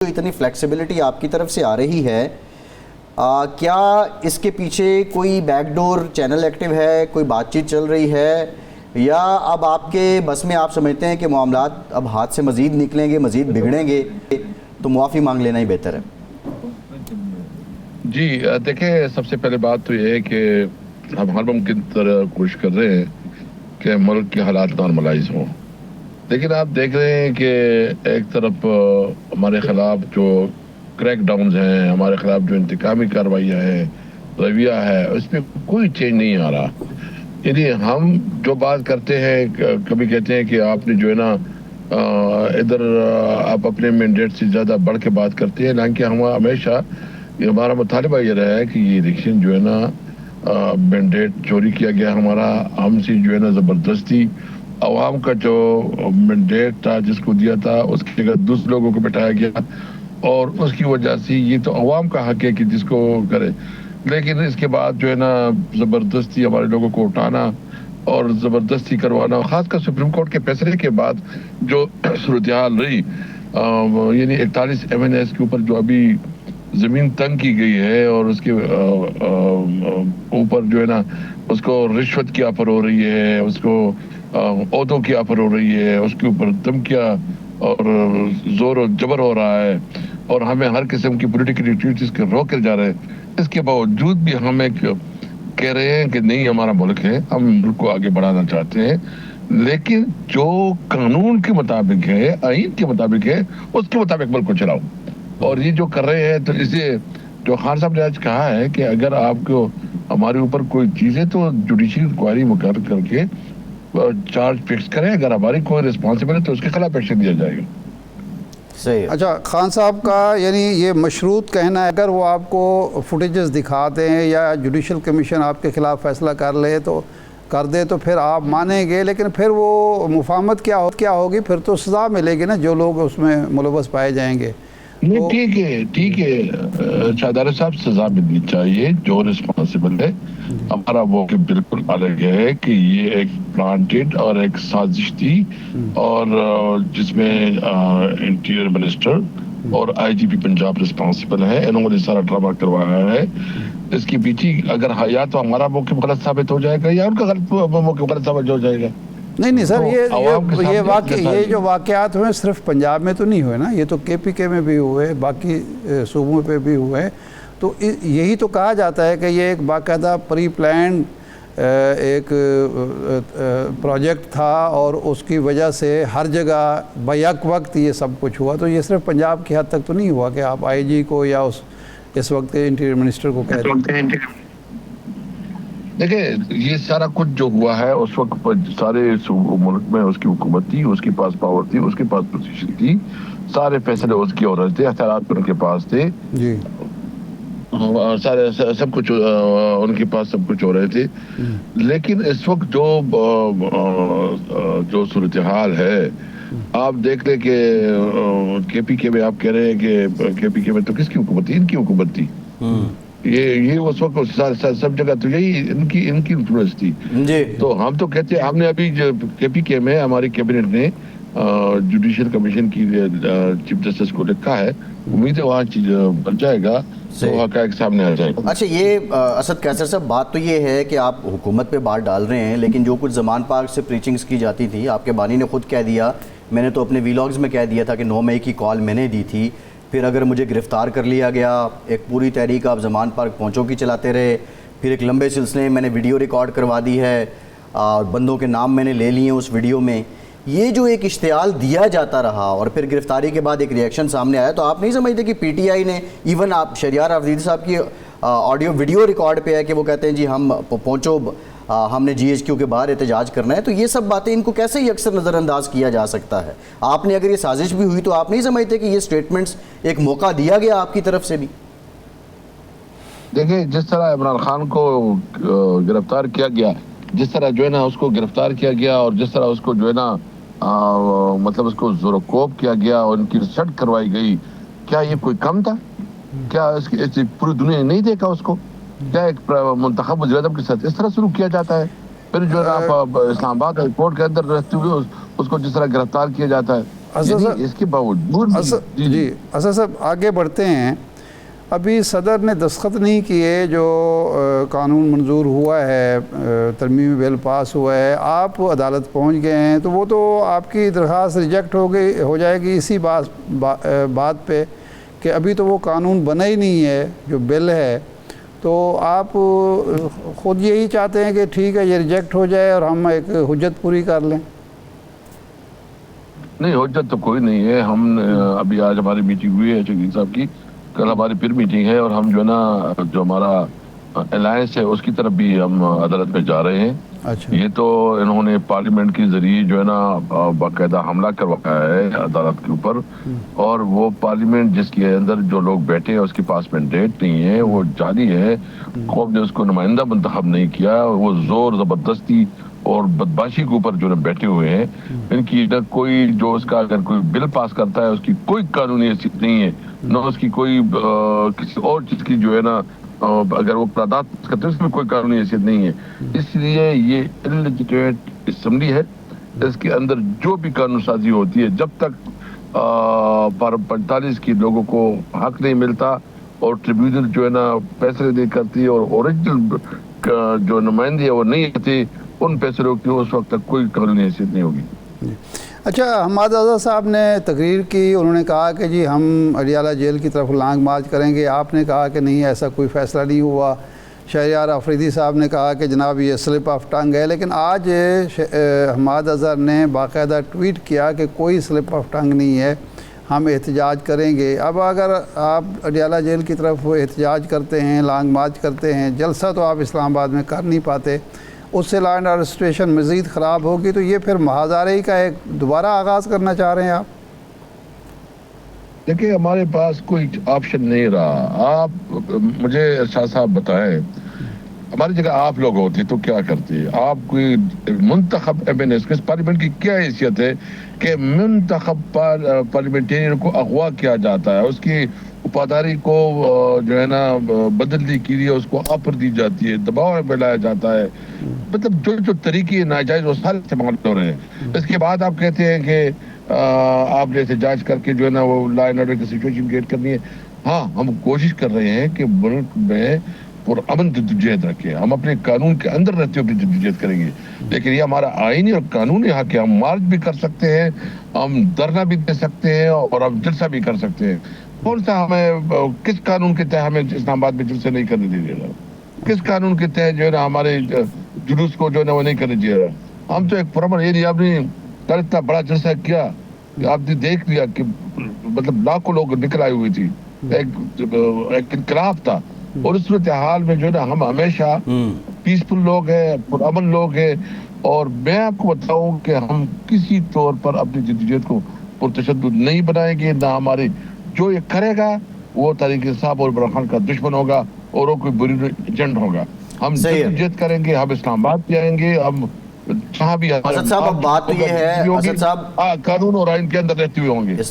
جو اتنی فلیکسیبلٹی آپ کی طرف سے آ رہی ہے، کیا اس کے پیچھے کوئی بیک ڈور چینل ایکٹیو ہے، کوئی بات چیت چل رہی ہے، یا اب آپ کے بس میں آپ سمجھتے ہیں کہ معاملات اب ہاتھ سے مزید نکلیں گے، مزید بگڑیں گے تو معافی مانگ لینا ہی بہتر ہے؟ جی دیکھیں، سب سے پہلے بات تو یہ ہے کہ ہم ہر ممکن طرح کوشش کر رہے ہیں کہ ملک کے حالات نارملائز ہوں، لیکن آپ دیکھ رہے ہیں کہ ایک طرف ہمارے خلاف جو کریک ڈاؤنز ہیں، ہمارے خلاف جو انتقامی کارروائیاں ہیں، رویہ ہے، اس میں کوئی چینج نہیں آ رہا۔ یعنی ہم جو بات کرتے ہیں، کبھی کہتے ہیں کہ آپ نے جو ہے نا ادھر آپ اپنے مینڈیٹ سے زیادہ بڑھ کے بات کرتے ہیں، حالانکہ ہم ہمیشہ ہمارا مطالبہ یہ رہا ہے کہ یہ الیکشن جو ہے نا مینڈیٹ چوری کیا گیا ہمارا، ہم سے جو ہے نا زبردستی عوام کا جو مینڈیٹ تھا جس کو دیا تھا اس کی جگہ دوسرے لوگوں کو بٹھایا گیا، اور اس کی وجہ سے یہ تو عوام کا حق ہے کہ جس کو کرے، لیکن اس کے بعد جو ہے نا زبردستی ہمارے لوگوں کو اٹھانا اور زبردستی کروانا، خاص کر سپریم کورٹ کے فیصلے کے بعد جو صورتحال رہی، یعنی 41 MNAs کے اوپر جو ابھی زمین تنگ کی گئی ہے، اور اس کے اوپر جو ہے نا اس کو رشوت کی آفر ہو رہی ہے، اس کو عہدوں کی آفر ہو رہی ہے، اس کے اوپر دھمکیاں اور زور و جبر ہو رہا ہے، اور ہمیں ہر قسم کی پولیٹیکل ایکٹیویٹیز کے روکے جا رہے ہیں۔ اس کے باوجود بھی ہم ایک کہہ رہے ہیں کہ نہیں، ہمارا ملک ہے، ہم ملک کو آگے بڑھانا چاہتے ہیں، لیکن جو قانون کے مطابق ہے، آئین کے مطابق ہے، اس کے مطابق ملک کو چلاؤ۔ اور یہ جو کر رہے ہیں، تو اسے جو خان صاحب نے آج کہا ہے کہ اگر آپ کو ہمارے اوپر کوئی چیز ہے تو جوڈیشل انکوائری مقرر کر کے چارج فکس کریں، اگر ہماری کوئی ریسپانسبل ہے تو اس کے خلاف ایکشن دیا جائے گا۔ صحیح ہے۔ اچھا، خان صاحب کا یعنی یہ مشروط کہنا ہے اگر وہ آپ کو فوٹیجز دکھا دیں یا جوڈیشل کمیشن آپ کے خلاف فیصلہ کر دے تو پھر آپ مانیں گے، لیکن پھر وہ مفاہمت کیا ہوگی؟ پھر تو سزا ملے گی نا جو لوگ اس میں ملوث پائے جائیں گے۔ نہیں، ٹھیک ہے شاہدار صاحب، سزا ملنی چاہیے جو ریسپانسبل ہے۔ ہمارا موقف بالکل الگ ہے کہ یہ ایک پلانٹڈ اور ایک سازش تھی، اور جس میں انٹیریئر منسٹر اور IGP پنجاب ریسپانسبل ہے، انہوں نے سارا ڈرامہ کروایا ہے۔ اس کی پیچھے اگر یا تو ہمارا موقف غلط ثابت ہو جائے گا یا ان کا موقف غلط ثابت ہو جائے گا۔ نہیں سر، یہ جو واقعات ہوئے صرف پنجاب میں تو نہیں ہوئے نا، یہ تو KPK میں بھی ہوئے، باقی صوبوں پہ بھی ہوئے، تو یہی تو کہا جاتا ہے کہ یہ ایک باقاعدہ پری پلانڈ ایک پروجیکٹ تھا، اور اس کی وجہ سے ہر جگہ بیک وقت یہ سب کچھ ہوا۔ تو یہ صرف پنجاب کی حد تک تو نہیں ہوا کہ آپ IG کو یا اس وقت کے انٹیریئر منسٹر کو کہتے ہیں۔ دیکھیں، یہ سارا کچھ جو ہوا ہے اس وقت سارے ملک میں اس کی حکومت تھی، اس کے پاس پاور تھی، اس کے پاس پوزیشن تھی، سارے فیصلے اس کی ہو رہے تھے، اختیارات ان کے پاس تھے، جی سارے سب کچھ ان کے پاس سب کچھ ہو رہے تھے۔ لیکن اس وقت جو صورتحال ہے، آپ دیکھ لیں کہ KPK میں آپ کہہ رہے ہیں کہ KPK میں تو کس کی حکومت تھی؟ ان کی حکومت تھی۔ یہ اس وقت سب جگہ تو یہی ان کی انفلوئنس تھی۔ تو ہم تو کہتے ہیں، ہم نے ابھی KPK میں ہماری کیبنٹ نے جوڈیشل کمیشن کی چیف جسٹس کو لکھا ہے، امید ہے وہاں چیز بن جائے گا تو حقائق سامنے آ جائے گا۔ اچھا، یہ اسد قیصر صاحب، بات تو یہ ہے کہ آپ حکومت پہ بات ڈال رہے ہیں، لیکن جو کچھ زمان پارک سے پریچنگز کی جاتی تھی، آپ کے بانی نے خود کہہ دیا، میں نے تو اپنے ویلاگز میں کہہ دیا تھا کہ 9 مئی کی کال میں نے دی تھی، پھر اگر مجھے گرفتار کر لیا گیا، ایک پوری تحریک آپ زمان پارک پہنچوں کی چلاتے رہے، پھر ایک لمبے سلسلے میں نے ویڈیو ریکارڈ کروا دی ہے، بندوں کے نام میں نے لے لیے اس ویڈیو میں، یہ جو ایک اشتعال دیا جاتا رہا اور پھر گرفتاری کے بعد ایک ریئیکشن سامنے آیا، تو آپ نہیں سمجھتے کہ PTI نے ایون آپ شہریار آفریدی صاحب کی آڈیو ویڈیو ریکارڈ پہ ہے کہ وہ کہتے ہیں جی ہم پہنچو، ہم نے GHQ کے باہر احتجاج کرنا ہے، تو یہ سب باتیں ان کو کیسے ہی اکثر نظر انداز کیا جا سکتا ہے؟ آپ نے اگر یہ سازش بھی ہوئی تو آپ نہیں سمجھتے کہ یہ سٹیٹمنٹس ایک موقع دیا گیا آپ کی طرف سے بھی؟ دیکھیں، جس طرح عمران خان کو گرفتار کیا گیا، جس طرح جو ہے نا اس کو گرفتار کیا گیا، اور جس طرح اس کو جو ہے نا مطلب اس کو زور و کوب کیا گیا اور ان کی ریسرچ کروائی گئی، کیا یہ کوئی کم تھا؟ کیا اس پوری دنیا نے نہیں دیکھا اس کو؟ کیا ایک منتخب وزیر اعظم کے ساتھ اس طرح سلوک کیا جاتا ہے؟ پھر جو ہے نا اسلام آباد ہائی کورٹ کے اندر رہتے ہوئے اس کو جس طرح گرفتار کیا جاتا ہے، اسد صاحب اس کے باوجود جی اسد صاحب آگے بڑھتے ہیں. ابھی صدر نے دستخط نہیں کیے جو قانون منظور ہوا ہے, ترمیمی بل پاس ہوا ہے, آپ عدالت پہنچ گئے ہیں, تو وہ تو آپ کی درخواست ریجیکٹ ہو جائے گی اسی بات پہ کہ ابھی تو وہ قانون بنا ہی نہیں ہے جو بل ہے. تو آپ خود یہی چاہتے ہیں کہ ٹھیک ہے یہ ریجیکٹ ہو جائے اور ہم ایک حجت پوری کر لیں؟ نہیں, حجت تو کوئی نہیں ہے. ہم ابھی آج ہماری میٹنگ ہوئی ہے شکیل صاحب کی, کل ہماری پھر میٹنگ ہے, اور ہم جو ہے نا جو ہمارا الائنس ہے اس کی طرف بھی ہم عدالت میں جا رہے ہیں. اچھا, یہ تو انہوں نے پارلیمنٹ کے ذریعے جو ہے نا باقاعدہ حملہ کروایا ہے عدالت کے اوپر, اور وہ پارلیمنٹ جس کے اندر جو لوگ بیٹھے ہیں اس کے پاس مینڈیٹ نہیں ہے, وہ جعلی ہے. قوم نے اس کو نمائندہ منتخب نہیں کیا, وہ زور زبردستی اور بدماشی کے اوپر جو بیٹھے ہوئے ہیں. ان کی کوئی جو اس کا اگر کوئی بل پاس کرتا ہے اس کی کوئی قانونی حیثیت نہیں ہے, نہ اس کی کوئی کسی اور چیز کی جو ہے نا اگر وہ قرارداد کرتے ہیں اس میں کوئی قانونی حیثیت نہیں ہے. اس لیے یہ انلیجیٹمیٹ اسمبلی ہے, اس کے اندر جو بھی قانون سازی ہوتی ہے جب تک 45 کی لوگوں کو حق نہیں ملتا اور ٹریبیونل جو ہے نا فیصلے نہیں کرتی اور اوریجنل جو نمائندے ہیں وہ نہیں ہوتے, ان فیصلوں کی اس وقت تک کوئی قانونی حیثیت نہیں ہوگی. اچھا, حماد آزاد صاحب نے تقریر کی, انہوں نے کہا کہ جی ہم اڈیالہ جیل کی طرف لانگ مارچ کریں گے. آپ نے کہا کہ نہیں ایسا کوئی فیصلہ نہیں ہوا. شہریار آفریدی صاحب نے کہا کہ جناب یہ سلپ آف ٹنگ ہے. لیکن آج حماد اظہر نے باقاعدہ ٹویٹ کیا کہ کوئی سلپ آف ٹنگ نہیں ہے, ہم احتجاج کریں گے. اب اگر آپ اڈیالہ جیل کی طرف احتجاج کرتے ہیں, لانگ مارچ کرتے ہیں, جلسہ تو آپ اسلام آباد میں کر نہیں پاتے, اس سے لا اینڈ آرڈر سچویشن مزید خراب ہوگی, تو یہ پھر محاذاری کا ایک دوبارہ آغاز کرنا چاہ رہے ہیں آپ؟ دیکھیں, ہمارے پاس کوئی آپشن نہیں رہا. آپ مجھے شاہ صاحب بتائیں, ہماری جگہ آپ لوگ ہوتے تو کیا کرتے؟ آپ کوئی منتخب ایم این ایس پارلیمنٹ کی کیا حیثیت ہے کہ منتخب پارلیمنٹرین کو اغوا کیا جاتا ہے, اس کی وفاداری کو جو ہے نا بدلنے کے لیے اس کو آفر دی جاتی ہے, دباؤ میں لایا جاتا ہے. مطلب جو طریقے ناجائز وہ سارے استعمال ہو رہے ہیں. اس کے بعد آپ کہتے ہیں کہ آپ نے احتجاج کر کے جو ہے نا وہ لا اینڈ آرڈر کی سچویشن کریٹ کرنی ہے. ہاں, ہم کوشش کر رہے ہیں کہ ملک میں پرامن جدوجہد رکھیں. ہم اپنے قانون کے اندر رہتے ہوئے جدوجہد کریں گے, لیکن یہ ہمارا آئینی اور قانونی حق ہے. ہم مارچ بھی کر سکتے ہیں, ہم دھرنا بھی دے سکتے ہیں, اور ہم جلسہ بھی کر سکتے ہیں. کون سا ہمیں کس قانون کے تحت ہمیں اسلام آباد میں جلسے نہیں کرنے دے رہا؟ کس قانون کے تحت جو ہے نا ہمارے جلوس کو جو ہے نا وہ نہیں کرنے دے رہا؟ ہم تو ایک پرامن, یہ نہیں آپ نے کل اتنا بڑا جلسہ کیا, آپ نے دیکھ لیا کہ مطلب لاکھوں لوگ نکل آئے ہوئے تھی, ایک انقلاب تھا. اور اس صورتحال میں جو ہے نا ہم ہمیشہ پیسفل لوگ ہیں, پرامن لوگ ہیں. اور میں آپ کو بتاؤں کہ ہم کسی طور پر اپنی جدوجہد کو پرتشدد نہیں بنائیں گے. نہ ہمارے جو یہ کرے گا وہ طارق صاحب اور عمران خان کا دشمن ہوگا اور وہ کوئی بری ایجنٹ ہوگا. ہم جدوجہد کریں گے, ہم اسلام آباد بھی آئیں گے, ہم جہاں بھی اسد صاحب اب بات تو یہ ہے اسد صاحب قانون اور آئین کے اندر رہتے ہوئے ہوں گے.